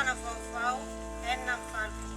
Fanafana vaovao enina amby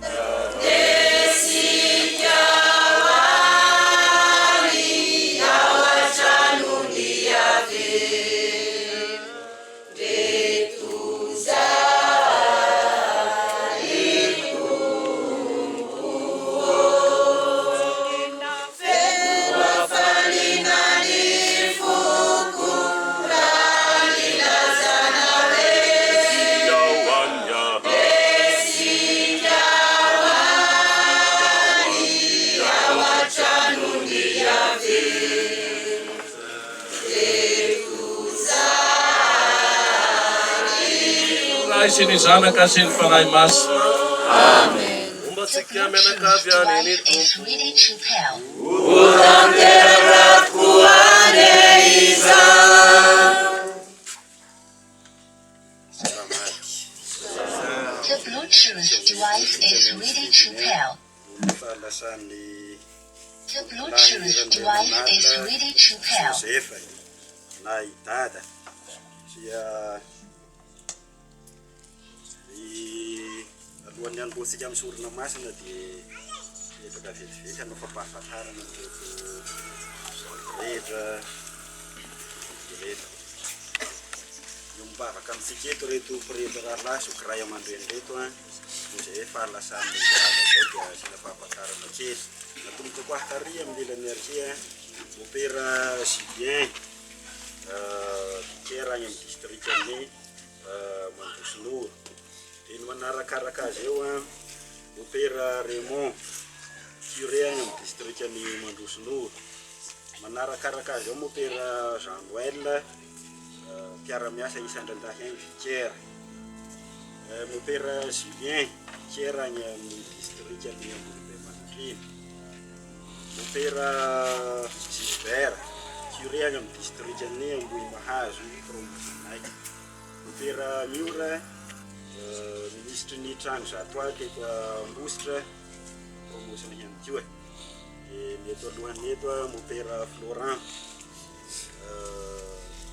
Sini sana kasih pakai mas. Amen. The Bluetooth device is ready to pair. The Bluetooth device is ready to pair. The Bluetooth device is ready to pair. Alohan'ny androantsika amin'ny sorona masina dia eto vetivety hanao fampahafantarana reto rehetra reto io mibavaka amintsika eto reto mpirehetra rahalahy so kiray aman-dreny reto izay fahalasany grava zao dia asiana fahafantarana kely natomboka koa hary amin'ny lelany arkia opera Julien kera any amin'ny districtny Mandrosinoro. Ino manarakaraka azy eo opera Raymond curé any amin'ny districtny Mandrosinoro. Manarakaraka azy eo opera Jean Noël mpiara-miasa isan-drandahy any Vicaire. Opera Julien kera any amin'ny districtny Ambonibe Manotriny. Opera Gilbert curé any amin'ny districtny Ambohimahazo province. Opera Miura ministre ny trano zato aky eto Ambositra promosina ihany koa. Ny eto alohany eto opera Florent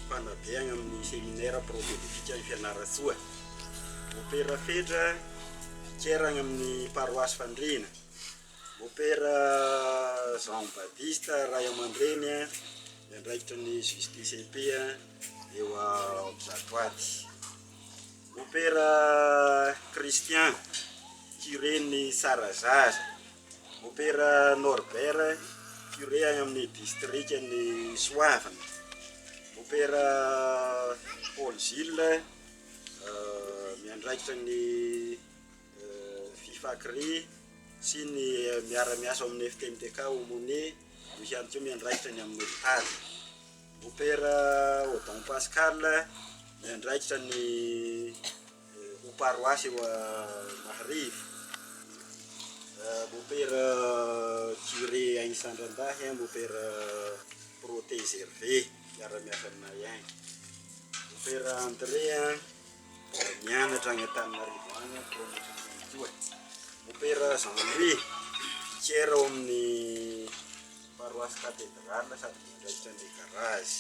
mpanabeagna amin'ny séminaire prophétique ny Fianaratsoa. Opera Fedra Vicaire any amin'ny paroisse Fandrina. Opera Jean Baptiste ray aman-dreny andraikitra ny justice ep eo zato aty. Opera Christian curé ny Sarazaza. Opera Norbert curé any amin'ny district ny Soavana. Opera Paul Gilles miandraikitra ny Fifakry sy ny miara-miasa amin'ny FTMTK Omone io ihany koa miandraikitra ny amin'ny Tady. Opera Odon Pascal miandraikitra ny paroisse eo Mahariva. Opera curé any Sandrandahy opera Protège Hervé miara-miasa aminay any. Opera André mianatra any Antananarivo any promotion. Opera Jean-Louis Vicaire ao amin'ny paroisse cathédrale sady miandraikitra ny garage.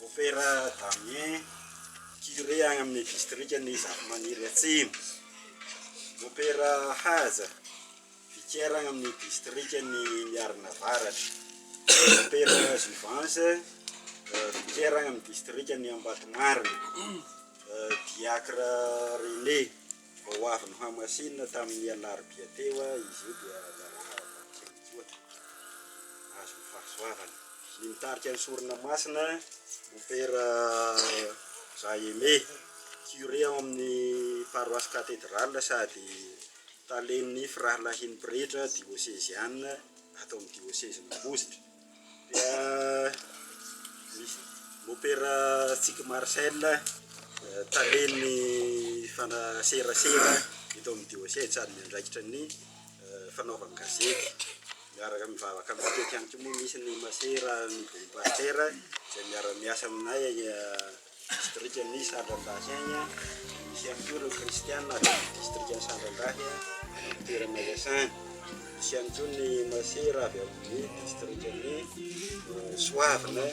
Opera Damien curé any amin'ny district ny Zavamaniry Atsimo. Opera Haza Vicaire any amin'ny district ny Miarina Avaratra. Opera Juvence Vicaire any amin'ny district ny Ambatomarina. Diacre René vao avy nohamasinina tamin'ny alarobia teo izy io dia azo fahasoavana. Ny mitarika ny sorona masina opera Jaimé curé ao amin'ny paroisse cathédrale sady talen'ny firahalahin'ny pretra diocésiane atao amin'ny diocèse Ambositra. Dia opera Tsik Marcel talen'ny fanaserasera eto amin'ny diocèse sady miandraikitra ny fanaovana gazety. Miaraka mivavaka amintsika ihany koa moa misy ny masera ny Bon Pasteur izay miara-miasa aminay district ny Sandrandahy agny. Misy ihany koa ireo kristiana district ny Sandrandahy toerana Iasany. misy ihany koa ny masera avy amin'ny distriktan'ny Soavina.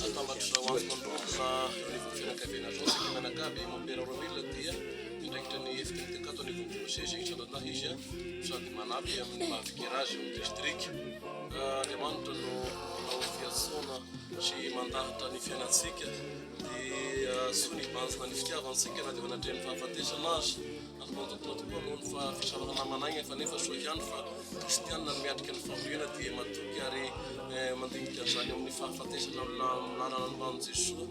Atambatra hoankondrona ny fianakaviana zao sika menakaby mampera rovila dia indraikitra ny efitra ny vombolosesy isanana izy sady manampy amin'ny mahafikirazy amin'ny district. Andriamanitra no manao fiantsona sy mandahatra ny fiainatsika dia sony banjina ny fitiavansika na dia manatreha ny fahafatesana azy tokoa noho ny fisarana managny fa nefa soa ihany fa kristianina miatrika ny fambolena dia matoky ary mandinika zany amin'ny fahafatesana milana nombany Jesoa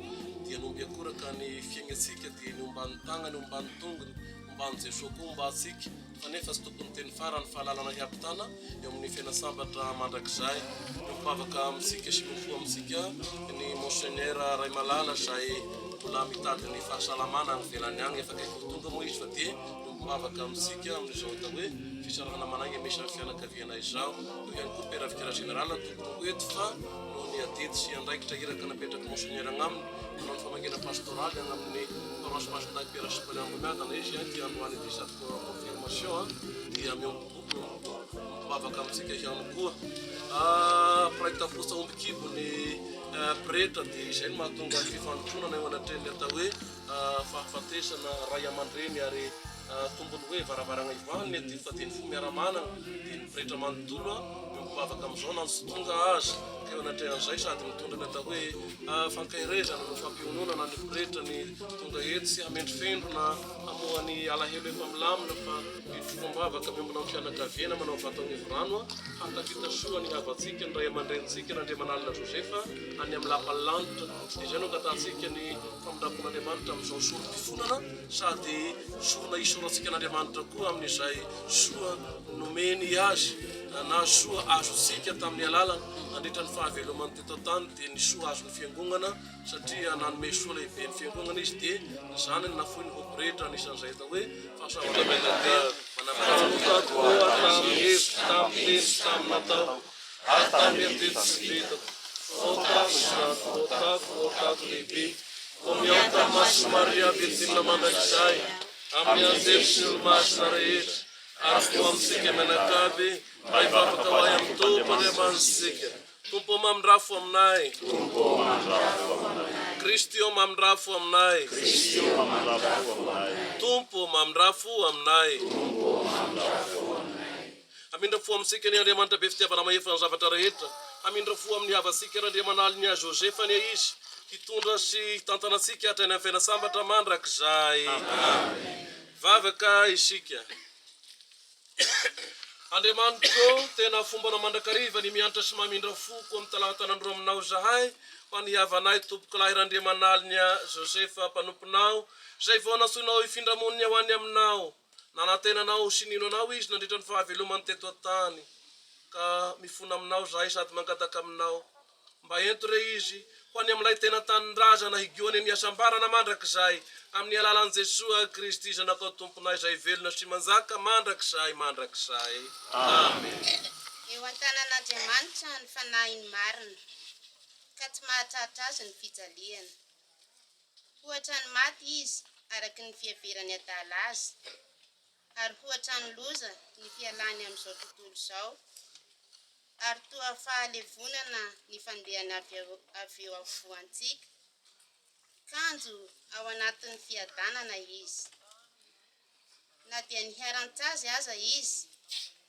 dia nomby akora ka ny fiaignatsika dia ny ombany tagnany ombany tongony ombany Jesoa koa ombantsika fa nefa sy tokony teny farany fahalalana hiampitana eo amin'ny fiainasambatra mandrakizay mivavaka amintsika sy mifo amintsika ny monseigneur Ray Malala izay mbola mitady ny fahasalamana ny velany agny efa kaiky tonga moa izy fa dia mivavaka amintsika amin'izao atao hoe fisarana managny misy amin'ny fianakaviana izao io ihany koa père vicaire général tokony eto fa noho ny atety sy andraikitra iraka napetraky monseigneur agnaminy manao ny famangena pastoraly agnamin'ny paroisse Masinaky Père Sipaliango miadana izy dia androany disate confirmation dia mivavaka amintsika ihany koa praitaposa ombikibo ny pretra dia izay no mahatonga ny fifandronana eo anatreny atao hoe fahafatesana ray aman-dreny ary tombony hoe varavaragna ivany ty fa dia ny fo miaramanana dia ny pretra manontolo mivavaka amin'izao na sy tonga azy ka eo anatrehan'izay sady mitondra ny atao hoe fankairezana no fampiononana ny pretra ny tonga eto sy hamendry fendrona hamohany alahelo efa milamina fa mivavaka miombona amin'ny fianakaviana manao vatany evorano hankavita soa ny havatsika ny ray aman-drenitsika n'Andriamanalina Josefa any amin'ny lapalanitra dia izay no angatantsika ny famindrapon'Andriamanitra amin'izao soro-pifonana sady sorona isorantsika n'Andriamanitra koa amin'izay soa nomeny azy na soa azontsika tamin'ny alalana nandritra ny fahavelomany teto tany dia ny soa azon'ny fiangonana satria nanome soa lehibe ny fiangonana izy dia zany ny nafoy ny voapretra anisan'izay atao hoe fahasahoana manamatotakoa tamin'hevitra tamin'teny sy tamin'ny natao ary tamin'ny atety sy vitako otako lehibe ko miaoka maso Maria Virgina mandrakizay amin'ny anjely sy ny masina rehetra ary ko amintsika menakaby mba hivavaka ho ay amin'ny tompo ny amantsika tompo mamindrafo aminay Kristio mamindrafo aminay tompo mamindrafo aminay amindra fo amintsika ny Andriamanitra be fitiavana mahefana ny zavatra rehetra amindra fo amin'ny havatsika n'Andriamanala ny a Josefa ny izy hitondra sy hitantanantsika hatrany amin'ny fiainasambatra mandrakizay vavaka isika Andriamanitro tena fomba mandrakariva ny mianatra sy mamindra foko amin'ny talatanandro aminao zahay ho any havanay tompoko lahiran'Andriamanala ny a Josefa mpanomponao zay vao nasoinao hifindramoniny ho any aminao nanatenanao sy nino anao izy nandritra ny fahavelomany teto an-tany ka mifona aminao zahay sady mangataka aminao mba ento re izy ho any amin'ilay tena tanindrazana higioany ny asambarana mandrakizay amin'ny alalan'i Jesoa Kristy zanakao tomponay izay velona sy manjaka mandrakizay amen. Eo an-tanan'Andriamanitra ny fanahiny marina ka tsy mahatratra azy ny fijaliana ohatra ny maty izy araky ny fiheverany adala azy ary ohatra ny loza ny fialany amin'izao tontolo izao ary toa fahalevonana ny fandehany avy eo afovoantsika kanjo ao anatin'ny fiadanana izy na dia ny hiaran-tsazy aza izy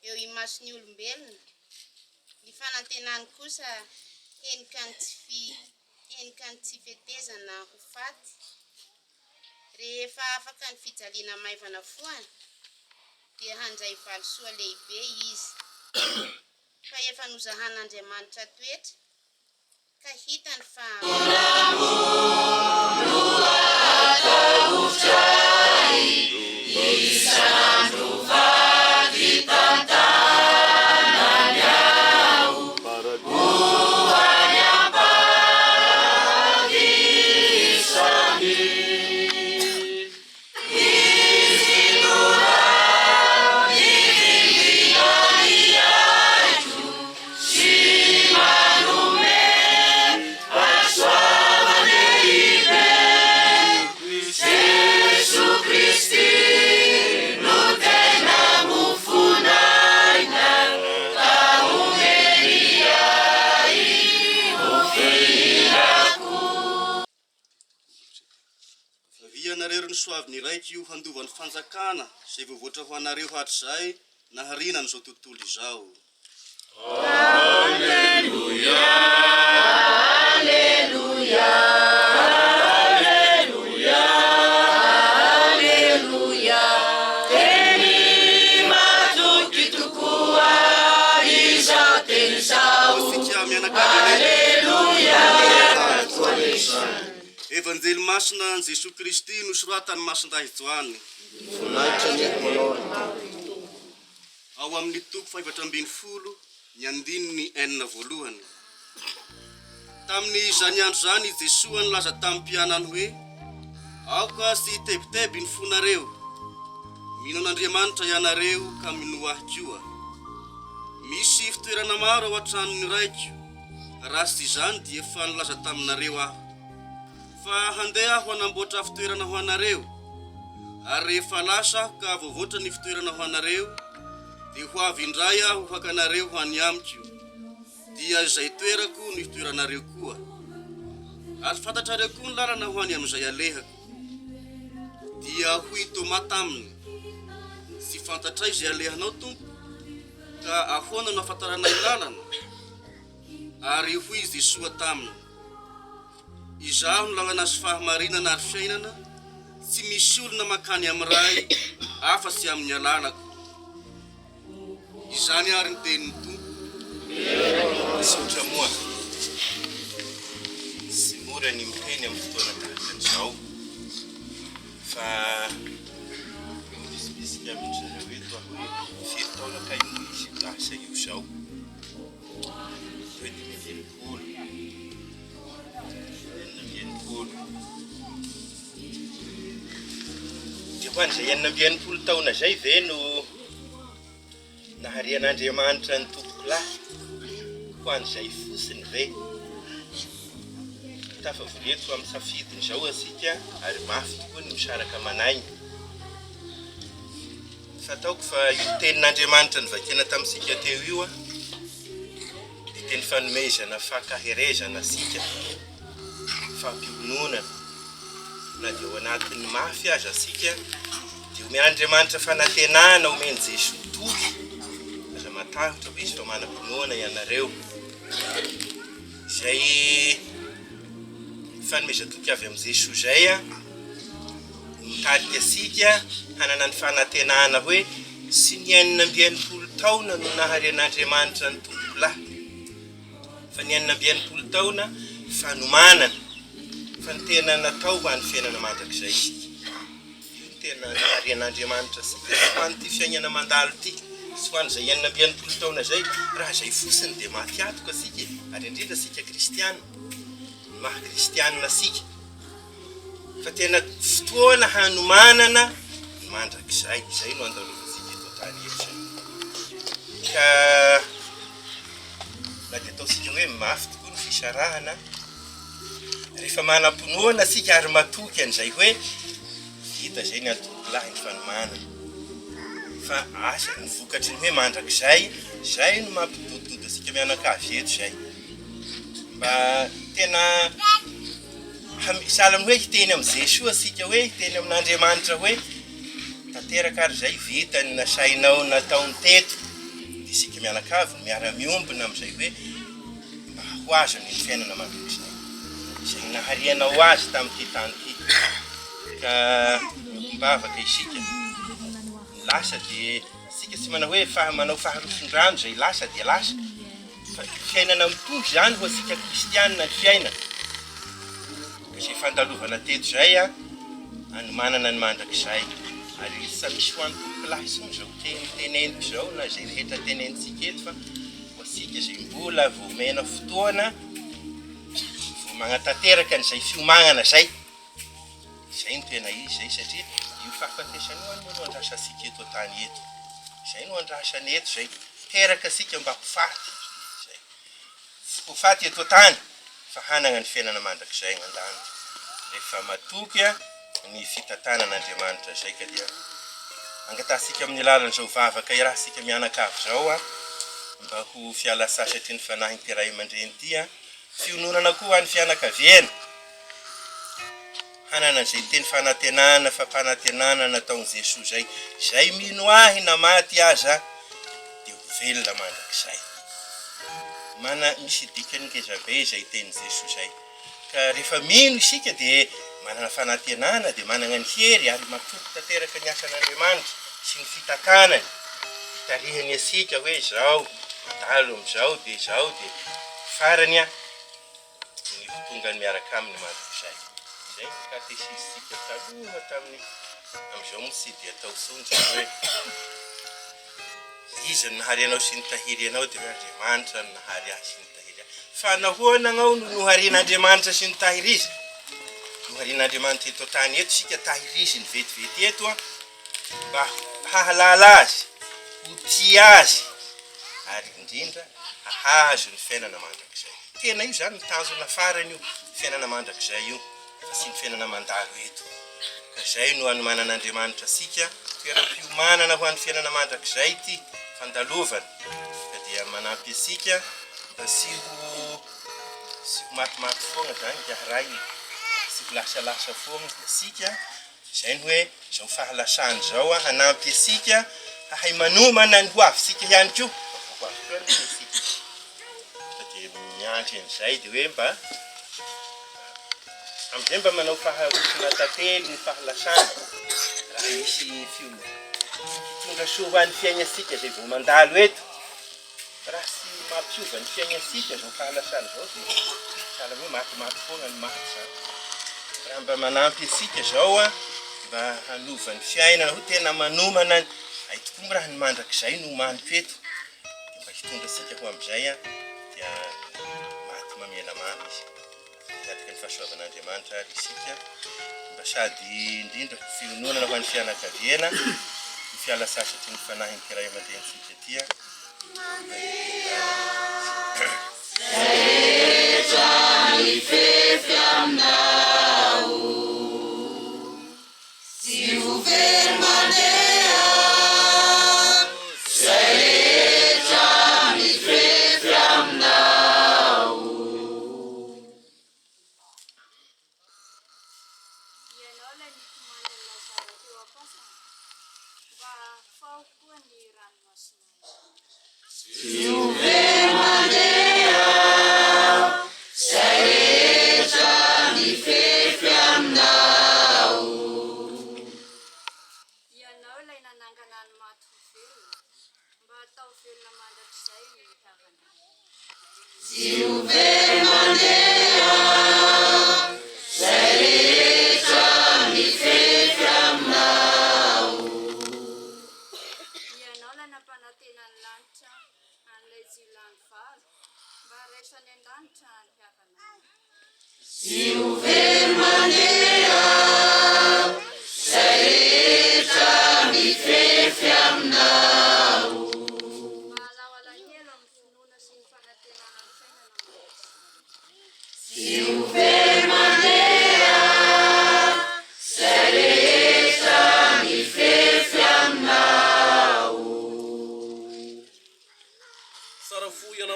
eo imasony olombelona ny fanantenany kosa henika ny tsy fetezana ho faty rehefa afaka ny fijaliana maivana foana dia handray valosoa lehibe izy fa efa nozahan'Andriamanitra toetra ka hitany fa Cristo no soavy ny raiky io handovan'ny fanjakana zay voavoatra ho anareo hatrizay na harina n'izao tontolo izao. Alleluia, alleluia, alleluia, alleluia. Teny matoky tokoa izao teny izao. Alleluia. Evanjely masina ny Jesosy Kristy nosoratany masindahy Joany. Ao amin'ny toko 5:10 ny andininy 4. Tamin'ny izany andro zany Jesosy nilaza tamin'ny mpianany hoe aoka sy tebiteby ny fonareo, mino an'Andriamanitra ianareo ka mino ahy koa. Misy fitoerana maro ao an-tranony raiko, raha sy izany dia efa nilaza taminareo aho. Fa handeha aho hanamboatra fitoerana ho anareo, ary rehefa lasa aho ka voavoatra ny fitoerana ho anareo, dia ho avy indray aho hakanareo ho any amiko, dia izay toerako ny fitoeranareo koa. Ary fantatrareo koa ny lalana ho any amin'izay alehako. Dia hoy Toma taminy, sy fantatray izay alehanao Tompo, ka ahoana no ahafantaranay lalana? Ary hoy Jesosy taminy, izaho no lalana sy fahamarinana ary fiainana, tsy misy olona makany amin'ray afa sy amin'ny alalako. Izany ary ny tenin'ny Tompo. Misaotra moa, sy mora ny miteny amin'ny fotoana tahaka an'izao, fa misy amin'izareo eto aho hoe firy taona ka io izy lasa io zao, hoe 2020. Dia ho an'izay 20 taona zay ve no naharian'Andriamanitra ny tompoko lahy, ho an'izay fosiny ve? Tafavoreto amin'ny safidiny zao asika, ary mafy tokoa ny misaraka manainy. Fataoko fa io tenin'Andriamanitra nivakena tamintsika teo io dia teny fanomezana fankaherezana asika, fampionona, na dia ao anatin'ny mafy aza asika, dia omen'Andriamanitra fanantenana, omeny Jesosy toky, aza matahotra hoe izy fa manam-pinoana ianareo. Izay fanomezan-toky avy amin'ny Jesosy zay mitarika asika hanana ny fanantenana hoe sy ny 490 taona no naharian'Andriamanitra ny tompoko lahy, fa ny 490 taona fanomanana, fa ny tena natao ho an'ny fiainana mandrakizay isika. Io ny tena naharian'Andriamanitra asika ho an'ity fiainana mandalo ity, sy ho an'izay 490 taona zay, raha zay fosiny dia maty-atoko asika, ary indrindra asika kristiana, maha-kristianina asika. Fa tena fotoana hanomanana ny mandrakizay, izay no andalovantsika eto tany eto zay. Ka na dia ataosika hoe mafy tokoa ny fisarahana, rehefa manam-pinoana asika ary matoky an'izay hoe vita zay ny antoko lahy ny fanomanana. Fa asa ny vokatry ny hoe mandrakizay, zay no mampidodidody asika mianakavy eto zay. Mba tena sahala amin'ny hoe hiteny amin'ny Jesosy asika hoe hiteny amin'Andriamanitra hoe tanteraka ary zay vita ny nasainao nataony teto, dia isika mianakavy no miara-miombona amin'izay hoe mba ho azo ny fiainana mandrakizay izay naharianao azy tamin'ity tany ity. Ka mivavaka isika lasa dia isika tsy manao hoe manao faharoson-drano zay lasa dia lasa, fa fiainana mitovy zany ho asika kristianina ny fiainana. Izay fandalovana teto zay hanomanana ny mandrakizay, ary samy misy ho an'ny tompoko lahy sy zao teneniko zao na izay rehetra tenenitsika eto, fa ho asika izay mbola vao omena fotoana vao magnatanteraka n'izay fiomagnana zay, izay no tena izy zay, satria io fahafatesany io no andrasa asika eto tany eto, izay no andrasany eto zay, teraka asika mba ho faty zay, ho faty eto tany fa hanana ny fiainana mandrakizay gn'andany. Rehefa matoky ny fitantanan'Andriamanitra zay, ka dia angatasika amin'ny alalan'izao vavaka irahasika mianakavy zao mba ho fiala sasatry ny fanahy ny ray aman-dreny ity, fiononana koa ho an'ny fianakaviana, hanana zay teny fanantenana fampanantenana nataon'i Jesosy zay. Zay mino ahy na maty aza dia ho velona mandrakizay. Mana misy dikany ngeza be zay teny Jesosy zay. Ka rehefa mino isika dia manana fanantenana dia manana ny hery ary matoky tanteraka ny asan'Andriamanitra sy ny fitakanany. Tarihany asika hoe zao mandalo am'izao dia farany ny tonga ny miaraka aminy mandrakizay. Zay ny katesisika taloha tamin'ny am'izao moa tsy dia atao sonja hoe izy ny nahary anao sy ny tahiry anao dia Andriamanitra ny nahary ahy sy ny tahiry ahy. Fa nahoana anao no noharian'Andriamanitra sy ny tahiry izy? Noharian'Andriamanitra eto tany eto sika tahiry izy ny vetivety eto mba hahalala azy, ho tia azy ary indrindra hahazo ny fiainana mandrakizay. Tena io zany ny tanjona farany io, fiainana mandrakizay io, fa sy ny fiainana mandalo eto. Ka zay no anomanan'Andriamanitra sika toeram-piomanana ho an'ny fiainana mandrakizay ity fandalovana. Ka dia manampy asika mba sy ho matimaty foana zany dia ray sy ho lasalasa foana dia sika. Zay ny hoe zao fahalasany zao hanampy asika hahay manomana ny ho avy ihany koa. Dia miandry an'izay dia hoe mba amin'izay mba manao faharosona tantely ny fahalasana raha misy fitonga soa ho an'ny fiainasika zay vao mandalo eto. Raha sy mampiova ny fiainasika zao fahalasana zao dia sahala hoe matimaty foana ny maty zany. Raha mba manampy asika zao mba hanova ny fiainana ho tena manomana ny ay tokoa raha ny mandrakizay no maniko eto. Mba hitonga asika ho amin'izay dia maty mamela mamy izy. Miatrika ny fahasoavan'Andriamanitra ary isika mba sady indrindra fiononana ho an'ny fianakaviana ny fiala sasatry ny fanahy ny kiray aman-drenitsika tia.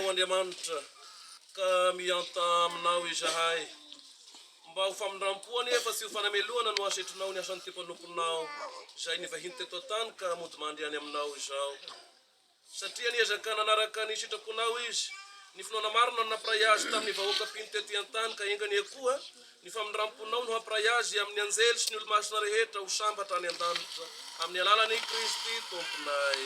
Andriamanitra ka mianta aminao izahay mba ho famindrampoana efa sy ho fanameloana no asetrinao ny asan'ny Tempan'Omponao izay nivahiny teto tany ka mody mandriany aminao izao satria niezaka nanaraka ny sitraponao izy ny finoana marina no nampray azy tamin'ny vahoaka piny teto an-tany ka engany koa ny famindramponao no hampray azy amin'ny anjely sy ny olo-masina rehetra ho sambatra any an-danitra amin'ny alalan'i Kristy Tomponay.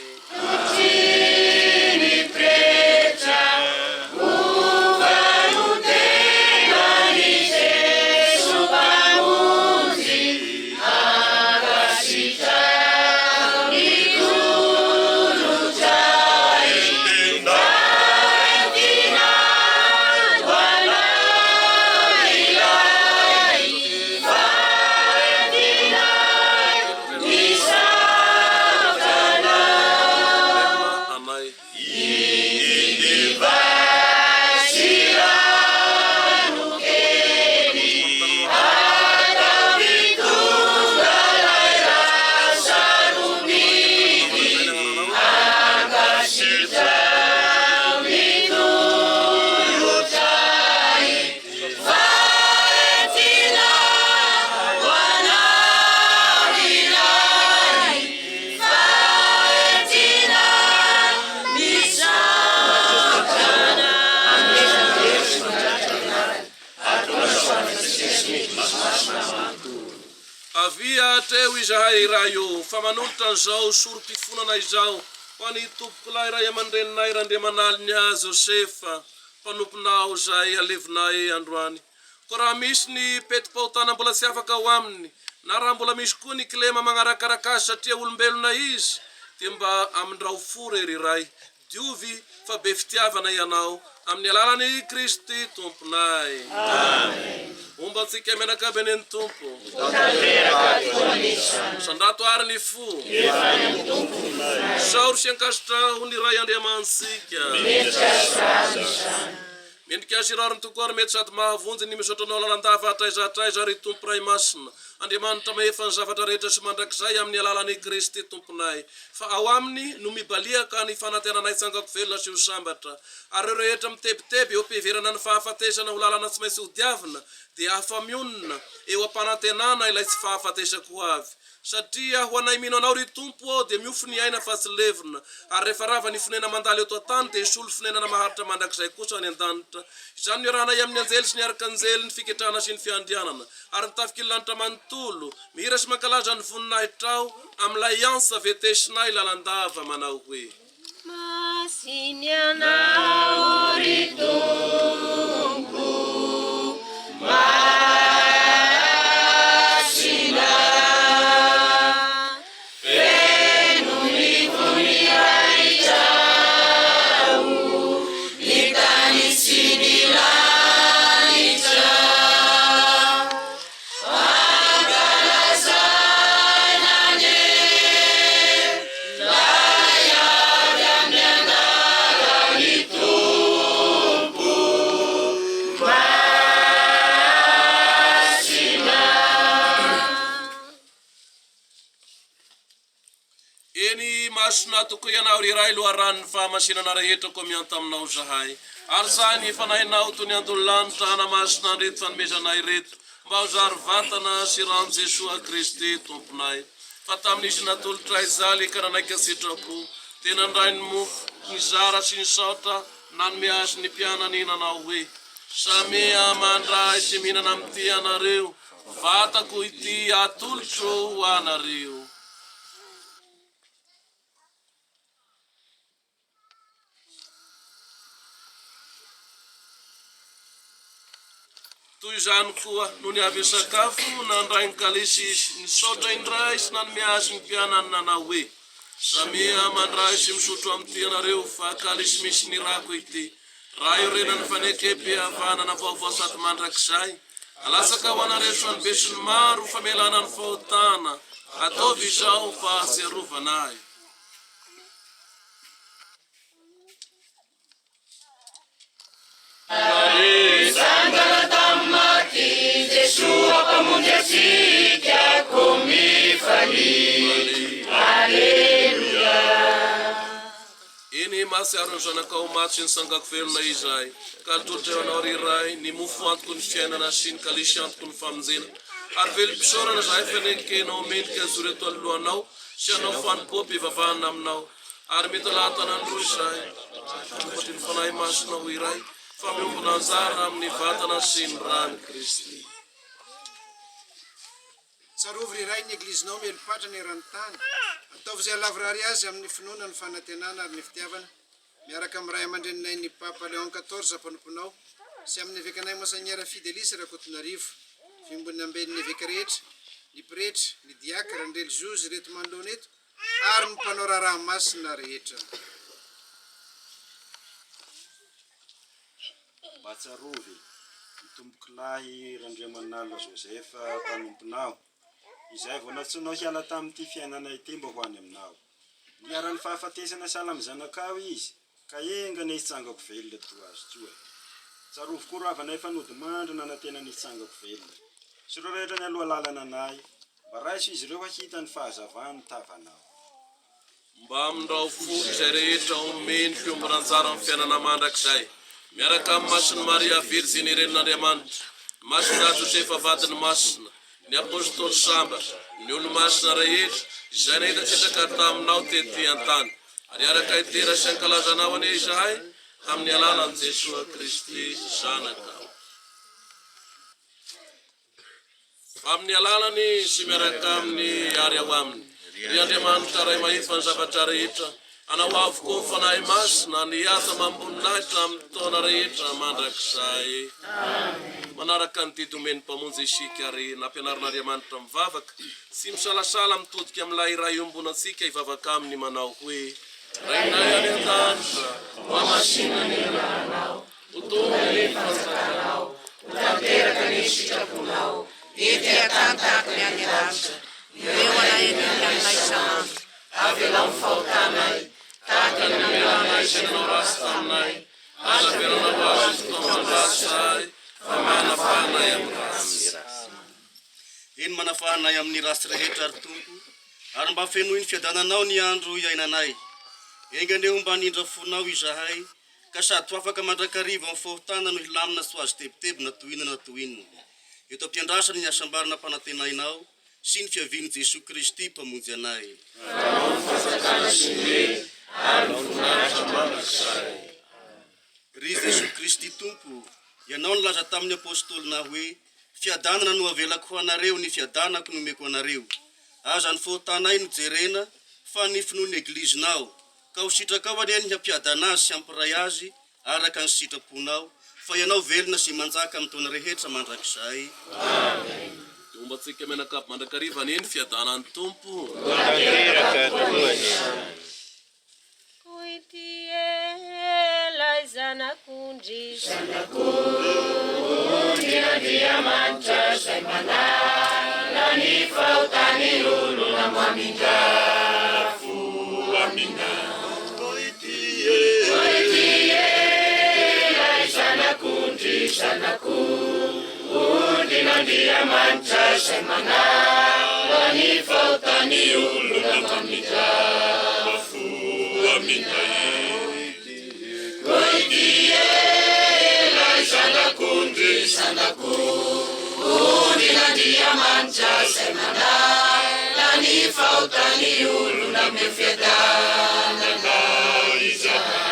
dia teo izahay iray io fa manolotra an'izao sorom-pifonana izao ho an'ny tompoko lahy iray aman-dreninay Randriamanaliny azy Josefa mpanomponao izay alevinay androany. Ko raha misy ny peti-pahotana mbola tsy afaka ao aminy na raha mbola misy koa ny kilema magnarakaraka azy satria olombelona izy dia mba amindrao fo rery iray diovy fa be fitiavana ianao amin'ny alalany Kristy tomponay. Omba antsika menakaby eny tompo sandato ary ny fo saoro sy ankasitra ho ny ray Andriamantsika mendrika azy irariny tokoa ary mety sady mahavonjy ny misotranao lalandava atraiza ry tompo ray masina Andriamanitra maefa ny zavatra rehetra sy mandrakizay amin'ny alalany Kristy tomponay fa ao aminy no mibaliaka ny fanantenanay tsangako velona sy ho sambatra ary rehetra mitebiteby eo ampiheverana ny fahafatesana ho lalana tsy maintsy ho diavina dia afa-mionina eo ampanantenana ilay tsy fahafatesako ho avy satria ho anay mino anao ry tompo ao dia miofo ny aina fa tsy levina ary rehefa rava ny fonena mandalo eto an-tany dia isolo fonenana maharitra mandrakizay kosa any an-danitra izany ny rahanay amin'ny anjely sy ny arkanjely ny fiketrana sy ny fiandrianana ary nitafikilanitra manontolo mihira sy mankalaza ny voninahitrao amin'ilay ansa vetesinay lalandava manao hoe masiny anao ry tompo masina toko ianao riray loharan'ny fahamasinana rehetra ko mianta aminao zahay ary sany ifanahinao toy ny andolo-lanitra hanamasina reto fanomezanay reto mba ho zary vatana sy rano Jesoa Kristy tomponay fa tamin'izy natolotra izaly ka nanaiky sitrapo tena ndray ny mofo ny zara sy ny saotra nanome azy ny mpianany nanao hoe samea mandray sy mihinana amin'ity anareo vatako ity atolotro ho anareo. Toy izany koa no ny avy sakafo nandray ny kalisy izy nisaotra indray sy nanome azy ny mpianany nanao hoe samea mandray sy misotro amin'ity anareo fa kalisy misy ny rako ity raha io renany fanekem-pihavanana vaovao sady mandrakizay alasaka ho anareo soany be sy ny maro famelana ny fahotana ataovy izao fa atsiarovanay. Jesua pamoja sika kumifali. Haleluya. Ini masiaro zanakao matsy ny sangako velona izay ka tolotra anao riray ny mofo antoko ny fiainana sy ny kalisy antoko ny famonjena ary velom-pisaorana zahay fanekenao mendrika azo reto alohanao sy anao fanimpopy ivavahana aminao ary mety lahatanandro izay anopatry ny fanahy masinao iray fa miombona anjara amin'ny vatana sy ny rany Kristy. Tsarovy riray ny eglizinao melopatra ny eran-tany ataovy izay lavrary azy amin'ny finoana ny fanantenana ary ny fitiavana miaraka amin'ny ray aman-dreninay ny Papa Léon 14 mpanomponao sy amin'ny evekanay Monseigneur Fidelis Rakotonarivo fimbon'ny amben'ny eveka rehetra ny pretra ny diakra ny religiozy reto manoloana eto ary ny mpanao raharaha masina rehetra. Batsarovy ny tomboko lahy Randriamanala Josefa mpanomponao izay vao natsoinao hiala tamin'ity fiainana ity mba ho any aminao niara-ny fahafatesana sahala amin'ny zanakao izy ka engana hitsangako velona toa azy tsoa tsarovy koa ravanay fanody mandro nanantena ny hitsangako velona sy ireo rehetra ny aloha lalana anay mba raiso izy ireo hahita ny fahazavany tavanao mba amindrao fo izay rehetra omendrika eo mboranjara amin'ny fiainana mandrakizay miaraka amin'ny masiny Maria Virginy Renin'Andriamanitra masina Josefa vadiny masina ny apôstôly sambatra ny olo-masina rehetra izay nahitatsitaka taminao tety an-tany ary araka hitera sy ankalazanao ane izahay amin'ny alalan'i Jesoa Kristy zanakao. amin'ny alalany sy miaraka amin'ny ary ao aminy ry Andriamanitra ray mahita ny zavatra rehetra anao avokoa ny fanahy masina ny asa mamboninahitra amin'ny taona rehetra mandrakizay. Manaraka ny didomeny mpamonjy isika ary nampianarin'Andriamanitra mivavaka sy misalasala mitodika amin'ilay iray ombonantsika hivavaka aminy manao hoe Rainay any an-danitra mamasina ny anao otonga ny fansakanao tanteraka ny sitraponao ety atantaky ny any an-danitra ireo anay any aminay isanandro avelao ny fahotanay tahaka ny amelanay sy nanao rasy taminay anavelanao azy fotoamandrasay fa manafahanay amin'ny rasy. Eny manafahanay amin'ny rasy rehetra ary tompo ary mba fenoy ny fiadananao ny andro iainanay enganeo mba nindra fonao izahay ka sady ho afaka mandrakariva amin'ny fahotana no hilamina sy ho azy tebitebina tohinana tohinina eto ampiandrasany ny asambarana mpanantenainao sy ny fiaviany Jesosy Kristy mpamonjy anay. Ry Jesosy Kristy tompo ianao nilaza tamin'ny apôstôlina hoe fiadanana no avelako ho anareo ny fiadanako nomeko anareo aza ny fahotanay no jerena fa ny finoany eglizinao ka ho sitraka ao aniany hampiadana azy sy hampiray azy araka ny sitraponao fa ianao velona sy manjaka amin'ny taona rehetra mandrakizay. Ombatsika menakapy mandrakariva neny fiadanan'ny tompo koitielay zanak'ondry Andriamanitra zay manala ny fahotany olona mamindrafo amina koitielay zanak'ondry Andriamanitra zay manala ny fahotany olona mamindrafo amina koitielay zanak'ondry Andriamanitra zay manala ny fahotany olona mefiadanana izahay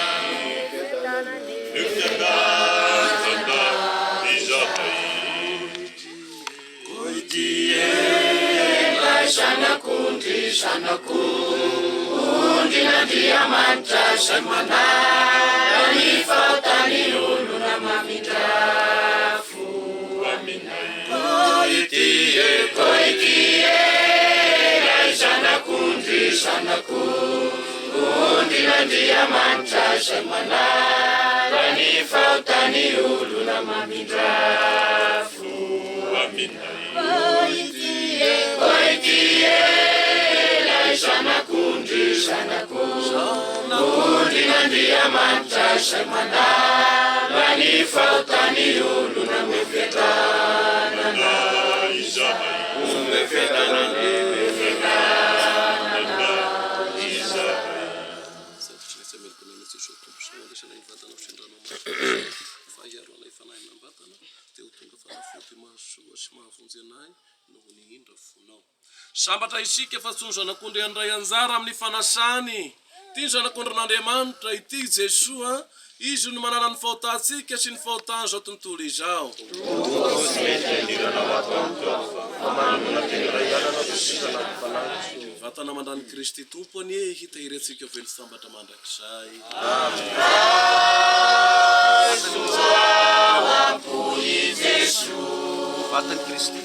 koitielay zanak'ondry Andriamanitra zay manala ny fahotany olona mamindrafo amina koitielay zanak'ondry Andriamanitra zay manala ny fahotany olona mamindrafo amina koitielay zanak'ondry Andriamanitra zay manala ny fahotany olona mefiadanana izahay sambatra isika fa tsony zanak'ondry andray anjara amin'ny fanasany ty zanak'ondrin'Andriamanitra ity Jesosy izy no manana ny fahotantsika sy ny fahotany zao tontolo izao. Vatana mandrany Kristy tompo anie hitahirentsika velo sambatra mandrakizay. Vatany Kristy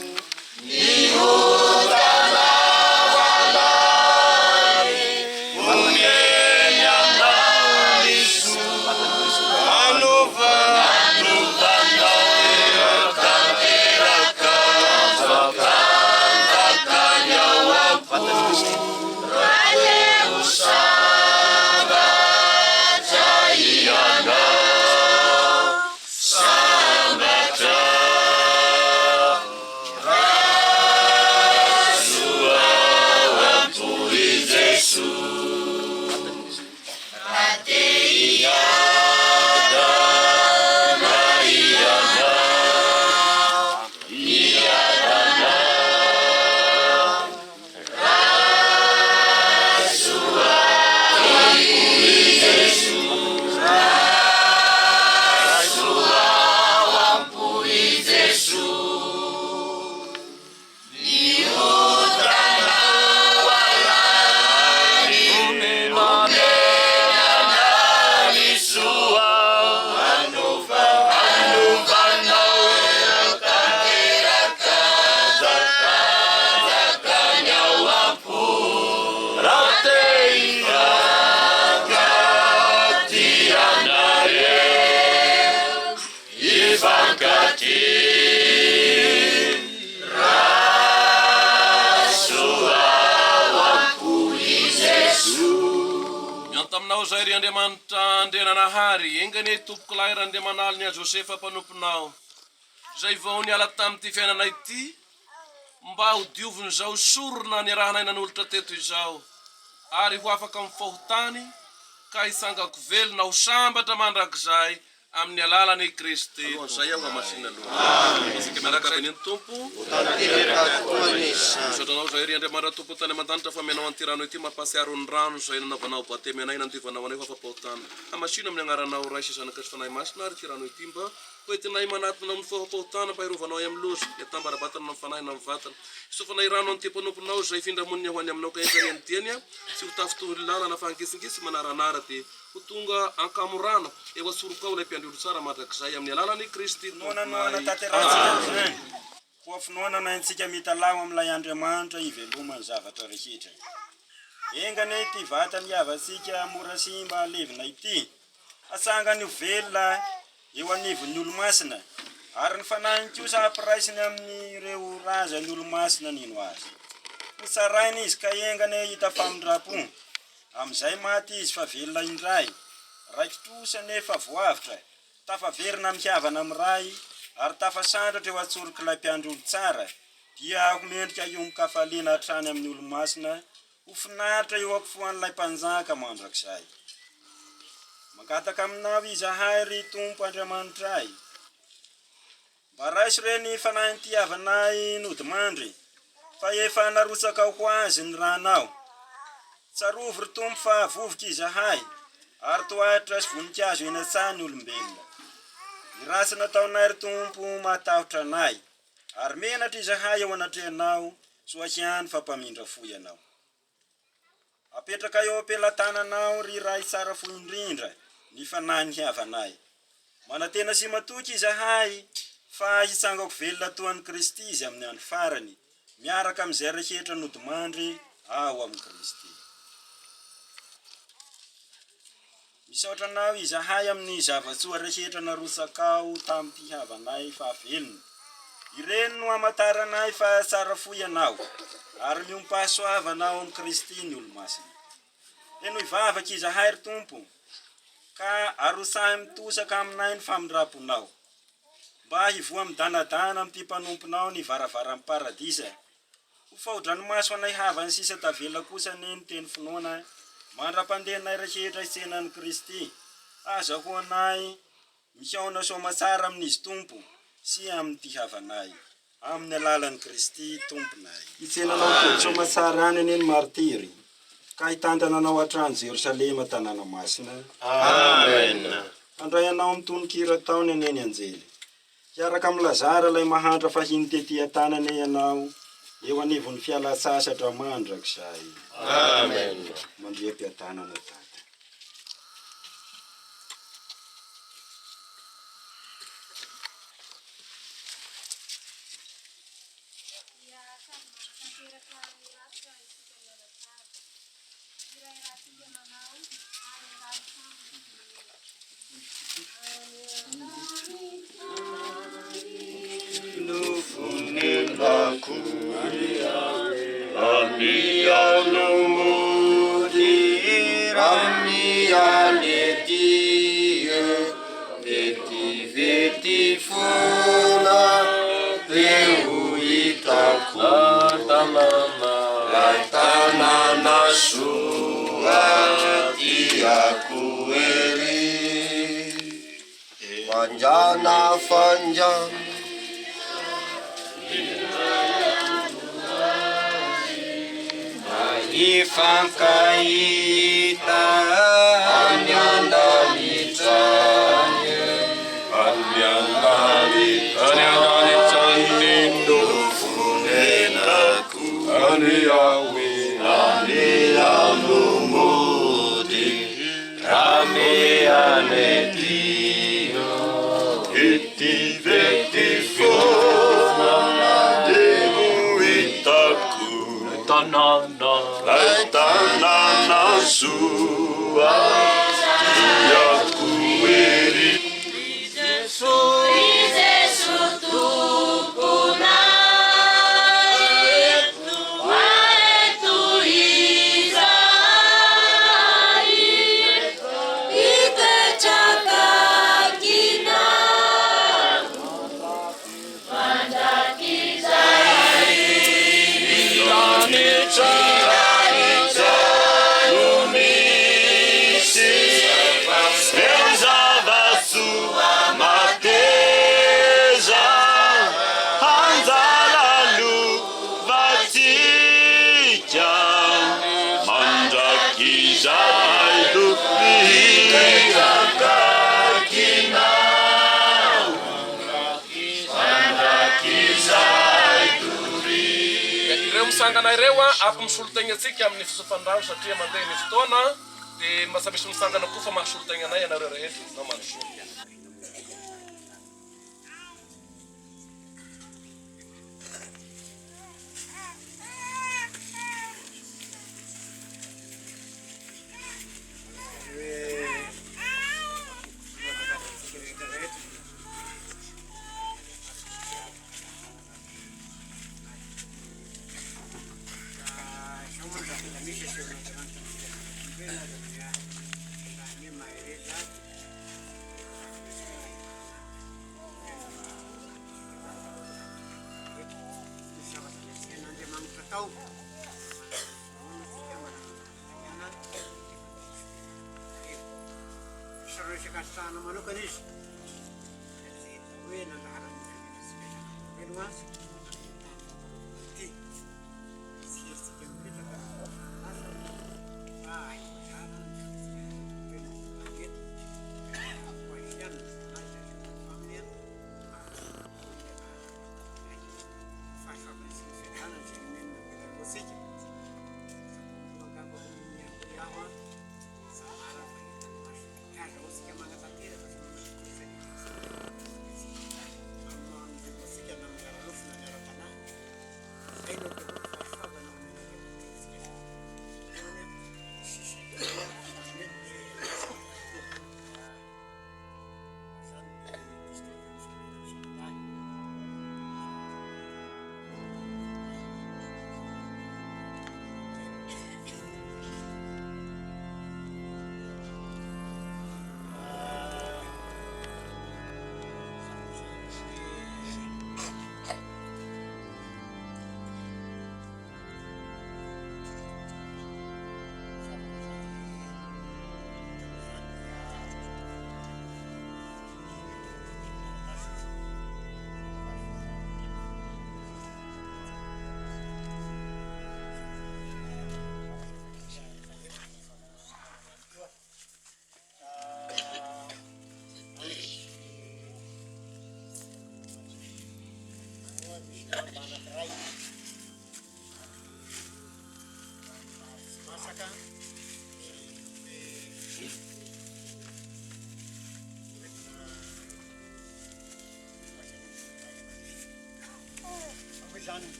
Taminao zay ry Andriamanitra Andriananahary, engany tompoko lahy raha Andriamanalo ny a Josefa mpanomponao. Zay vao niala tamin'ity fiainana ity, mba ho dioviny zao sorona ny rahanay nan'olitra teto izao. Ary ho afaka mifahotany, ka hisangako velona ho sambatra mandrakizay amin'ny alalany Kristy. Zay aho amasina aloha. Isika miaraka zay ny tompo. Sotranao zay ry Andriamanitra tompo tany aman-danitra fa menao anty rano ity mampasiaro ny rano zay nanaovanao batemy anay nandiovanao anay fa fapahotana. Amasina amin'ny agnaranao ray sy zanaka sy fanahy masina ary ty rano ity mba hoentinay manatina amin'ny fapahotana mba hirovanao ay amin'ny loza iatambarabatana amin'ny fanahy na amin'ny vatana. Isofanay rano anty mpanomponao zay findramoniny ho any aminao ka entany antiany sy ho tafitony lalana fa ankisingisy manaranara dia ho tonga ankamorana eo asoroko ao ilay mpiandrolo tsara mandrakizay amin'ny alalany Kristy. Noana tateratsika zany. Koa finoana antsika mitalamo amin'ilay Andriamanitra ivelomany zavatra rehetra. Engany ity vatany avatsika mora simba levina ity. Asangany velona eo anivon'ny olo-masina. Ary ny fanahy kosa ampiraisiny amin'ireo raza ny olo-masina nino azy. Hosarainy izy ka engany hita famindrapo. Amizay maty izy fa velona indray. Raiky trosa nefa voavitra. Tafaverina mihavana amiray. Ary tafasandra eo atsoroky ilay mpiandrolo tsara. Dia mendrika io mikafaliana hatrany amin'ny olo-masina. Ho finaritra eo ampofoan'ilay mpanjaka mandrakizay. Mangataka aminao izahay ry Tompo Andriamanitray. Mba raisy reny fanahy nitiavanay nodimandry. Fa efa narotsaka ho azy ny ranao. Tsarovy ry Tompo fa vovoka izahay. Ary toahitra sy voninkazo eny an-tsany olombelona. Ny rasy nataonay ry Tompo matahotra anay. Ary menatra izahay eo anatrehanao, soakiany fampamindra fo ianao. Apetraka eo ampelantananao ry ray tsara fo indrindra, ny fanahy nihavanay. Manantena sy matoky izahay, fa hisangako velona toan'ny Kristy izy amin'ny andro farany, miaraka amin'izay rehetra nodimandry ao amin'ny Kristy. Misaotranao izahay amin'ny zavatsoa rehetra narotsakao tamin'ity havanay fa velona. Ireny no amataranay fa tsara fo ianao, ary miompahasoavanao amin'ny Kristy ny olo-masina. Eno ivavaka izahay ry Tompo, ka arosahy mitosaka aminay ny famindraponao. Mba hivoa midanadana amin'ity mpanomponao ny varavaran'ny paradisa. Ho fahodranomaso anay havany sisa tavela kosa neny teny finoana, mandra-pandehanay rehetra isenan'ny Kristy. Azahoanay mihaona soamatsara amin'izy Tompo, sy amin'ity havanay. Amin'ny alalan'ny Kristy Tomponay. Itsenanao soamatsara any neny martiry. Ka hitantananao hatrany Jerusalema tanàna masina. Amen. Andrayanao amitonikira taony aneny anjely. Hiaraka amin'ny Lazara lay mahantra fahiny tetỳ tanany ianao. Eo anivon'ny fialan-tsasatra mandrakizay. Amen. Mandriam-piatanana Tata. Panjana panjang ifangkaita anyandalitanya nindo funenaku aniyawi aniyamumudi rame aneti iti veti fona devu itaku tanana sua yaku eri Jesus misangana ireo ampisolotegna antsika amin'ny fisofandrano satria mandeha ny fotoana dia mba misy misangana koa fa mahasolotegna anay ianareo rehetra na manosoa.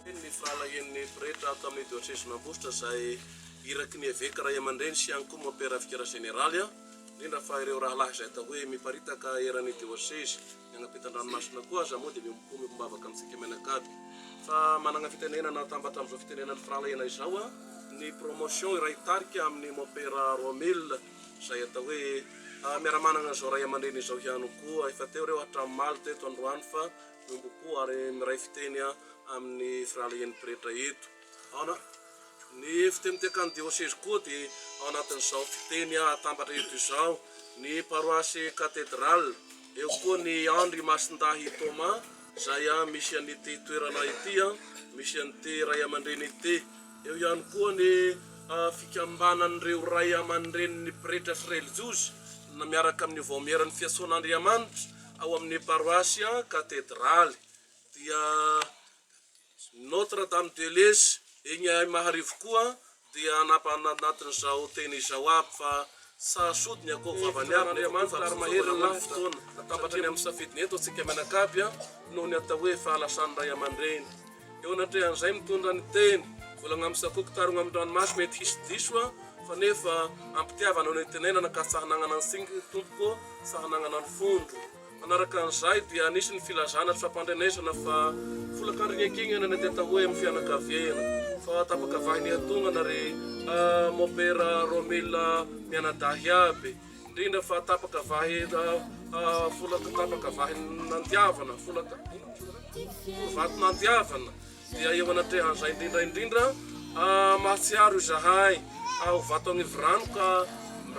Ny firalahian'ny pretra ato amin'ny diocese Mahambosotra izay iraky ny evêque ray aman-dreny sy ihany koa mampera fikara généraly indrindra fa ireo rahalahy izay atao hoe miparitaka eran'ny diocese ny agnapitan-dranomasina koa aza moa dia mimbavaka amintsika menakaby fa manana fitenenana tambatra amin'izao fitenenan'ny firalahiana izao ny promotion iray tarika amin'ny mampera Romile izay atao hoe miara-manana izao ray aman-dreny izao ihany koa efa teo ireo hatramin'ny teto androany fa miombopo ary miray fiteny amin'ny firalahian'ny pretra eto. Ny fitenintekan'ny diocese koa dia ao anatin'izao fiteny atambatra eto izao ny paroasy cathédrale, eo koa ny Andry Masindahy Thomas izay misy an'ity toerana ity misy an'ity ray aman-dreny ity, eo ihany koa ny fikambanan'ireo ray aman-dren'ny pretra sy religiosy na miaraka amin'ny voameran'ny fiasoan'Andriamanitra ao amin'ny paroasy cathédrale dia Notre Dame de l'Es iny maharivo koa dia anatin'izao teny izao aby fa sasodiny akao vavany Andriamanitra ary mahery ny fotoana natambatra eny amin'ny safidiny eto antsika menakaby noho ny atao hoe fahalasany ray aman-dreny. Eo anatrehan'izay mitondra ny teny volagna amin'ny sakoko tarogna amin'ny ranomasy mety hisy diso fa nefa ampitiavana ny tenenana ka sahananana ny singy tompoko sahananana ny fondro Manaraka an'izay dia anisy ny filazana sy fampandrenesana fa folakandro ekingana ny teta hoe amin'ny fianakaviana fa tapaka vahiny atongana ry mopera Romila mianadahy aby indrindra fa tapaka vahy folaka tapaka vahy nandiavana folaka vato nandiavana dia eo anatrehan'izay indrindra mahatsiaro izahay ao vato agnivrano ka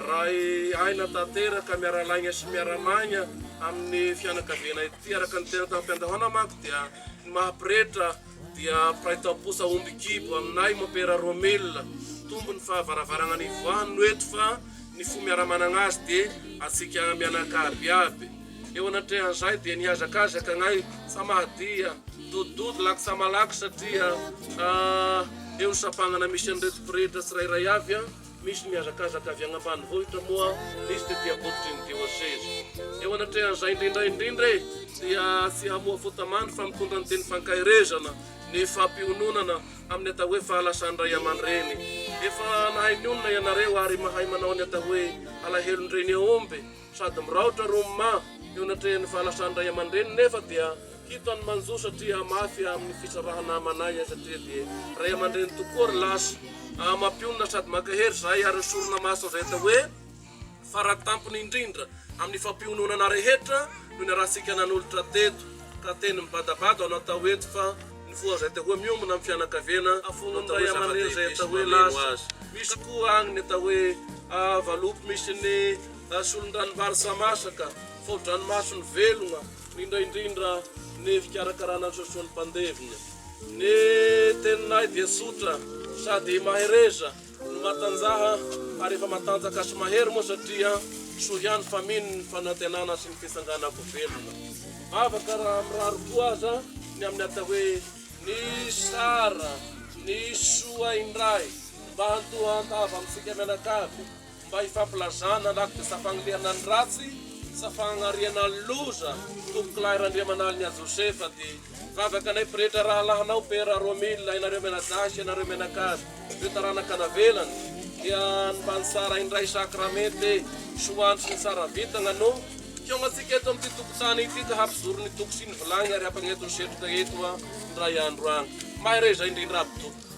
ray aina tanteraka miaralaigna sy miaramagna amin'ny fianakaviana ity araka ny tena tampiandahana manko dia ny mahapiretra dia praitaposa omby kibo aminay mopera Romila tombony fa varavaragna ny voahany noeto fa ny fo miaramanagna azy dia atsika mianakaby aby eo anatrehan'izay dia nihazakazaka agnay samahadia dododo lako samalaky satria eo sapagnana misy an'ireto piretra tsirairay avy misy mihazakazaka avy agnambanivohitra moa misy dia tiabototry ny diocese eo anatrehan'izay indrindra dia tsy hamoa fotamany fa mitondra ny teny fankairezana ny fampiononana amin'ny atao hoe fahalasany ray aman-dreny efa nahay nionona ianareo ary mahay manao ny atao hoe alahelon-dreny omby sady miraotra roma eo anatrehan'ny fahalasany ray aman-dreny nefa dia hito any manjo satria mafy amin'ny fisarahana manay satria dia ray aman-dreny tokoa ry lasa mampionona sady makahery zay ary sorona maso zay atao hoe faratampony indrindra amin'ny fampiononana rehetra noho ny rahatsika nan'olotra teto ka teny mibadabado anao atao eto fa ny foa zay atao hoe miombona amin'ny fianakaviana afonony ray aman-dreny zay atao hoe lasa misy koa agny ny atao hoe valopy misy ny solondranombary samasaka fao-dranomaso ny velogna indrindra ny fikarakarana ny sosoan'ny mpandevina ny teninay dia sotra sady mahereza no matanjaha ary efa matanjaka sy mahery moa satria sohiany faminy ny fanantenana sy ny fisanganako velona afaka raha miraro koa aza ny amin'ny atao hoe ny sara ny soa indray mba hantohantava amintsika mianakaby mba hifampilazana lako dia safagniliana ny ratsy safagnariana ny loza tokoklairandriamanaliny a Josefa dia vavaka anay piretra raha lahanao pera Romila inareo mianadahy inareo mianakazy reo taranaka navelany dia mba ny sara indray sakramente soandro sy ny sara vitagna no kiongatsika eto amin'ity tokotany ity ka hampizoro ny toko sy ny vilagny ary hampagneto ny setroka eto ndray andro agny mahereza indrindra aby toko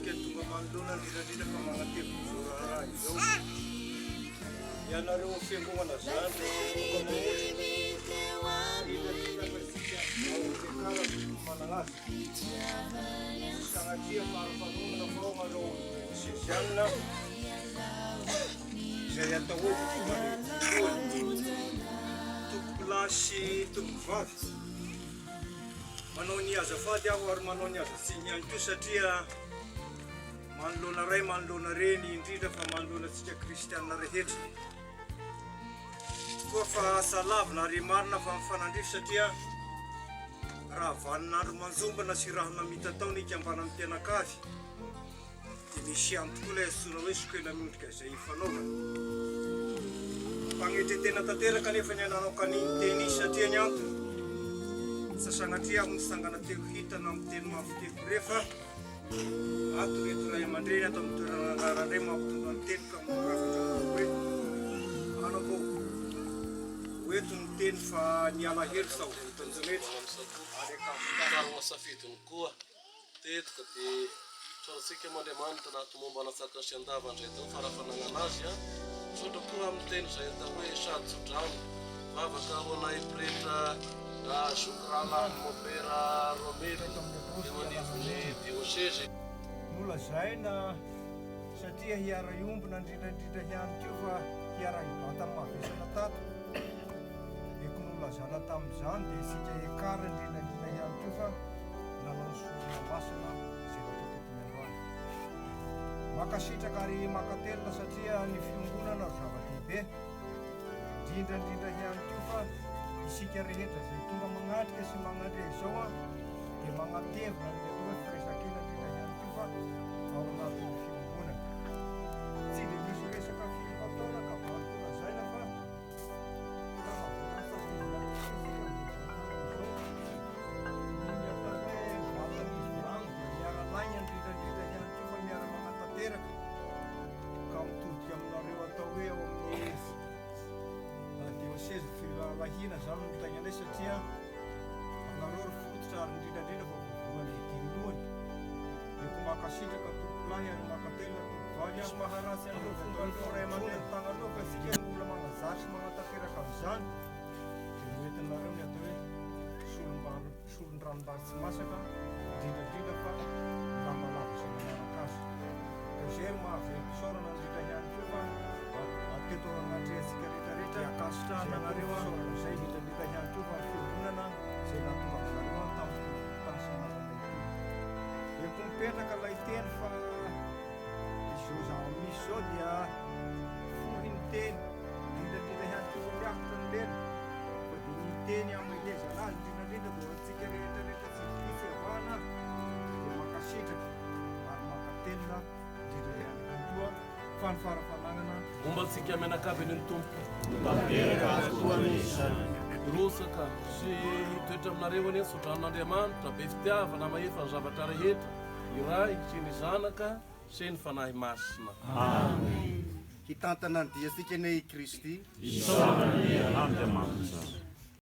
tonga manolona ndirandrindra fa magnatevy mizora raha izao ianareo fiangonana zany tonga managnazy sanatria farafanonana fao manao sezianina izay atao hoe tompolasy tompovavy manao ny azafady aho ary manao ny azatsiny ihany ko satria manolona ray manolona reny indrindra fa manolona antsika kristianina rehetra koa fa asa lavina ary marina fa mifanandrify satria raha vaninandro manjombana sy raha mamita tao nika ambana amin'ny mpianakavy dia misy ihany tokoa ilay antsoina hoe sokela miondrika izay fanaovana mpagnetetena tanteraka nefa ny ananao kaniny teny izy satria ny antony sasanatria aho nisangana teo hitana amin'ny teny mafiteko rehefa ato reto ray aman-dreny ato amin'ny toerana anarandray mampitonga ny teny ka mirafatra hoe anako hoeto ny teny fa niala hely sao vitanjanetra karana safidiny koa tetika dia tsoratsika mandriamanitra nahatomomba anatsaka sy andavandray tao farafanagna azy sotra koa amin'ny teny zay atao hoe sady sodrano vavaka ho anay piretra sokralany mopera Romila eo anivony diocese nolazaina satria hiara iombona indrindraindrindra ihany keo fa hiara hibata mavesana tato eko nolazana tamin'izany dia isika ekara indrindraindrindra ihany keo fa nanao sorona masina zay vatatetinandroany makasitraka ary makatelina satria ny fiangonana ry zava-dehibe indrindraindrindra ihany keo fa isika rehetra zay tonga magnatrika sy magnandre izao dia magnatevina ny hoe firesakena indrindra ihany keo fa ao anatin'ny fiangonana tsy dia misy resaka fifantaona ka valiko lazaina fa raha satria anareo ry fototra ary indrindrandrindra fa vovoany dimdoany eko makasitraka tompolahy ary makatelona tompovany ary maharasy an'ireo fomba ray aman-dreny tagnareo fa isika ny olona manazary sy manatanteraka amin'izany dia noentinareo ny atao hoe solon-dranombary tsy masaka indrindrandrindra fa lamalava izay manaraka azy ka izay ry mahavelompisaorana indrindra ihany koa fa atetoran'andreantsika rehetrarehetra akasitrahana anareo fisaorana izay indrindrandrindra ihany koa fa fiovonana izay natongavanareo tamin'ny tansinazanlehibe eko mipetraka ilay teny fa izao zava-misy zao dia fohy ny teny indrindrandrindra ihany koa miakitra ny lena fa dia ny teny amin'ny lezana azy indrindrandrindra dia antsika rehetrarehetra tsy visy avahana dia makasitraka ary makatelona indrindra ihany koa fa ny farafanagnana mombantsika mianakavy ny tompo rosaka sy toetra aminareo any sotran'Andriamanitra be fitiavana mahefa ny zavatra rehetra iray sy ny zanaka sy ny fanahy masina. Hitantana ny diantsika ny Kristy isaorana ny Andriamanitra.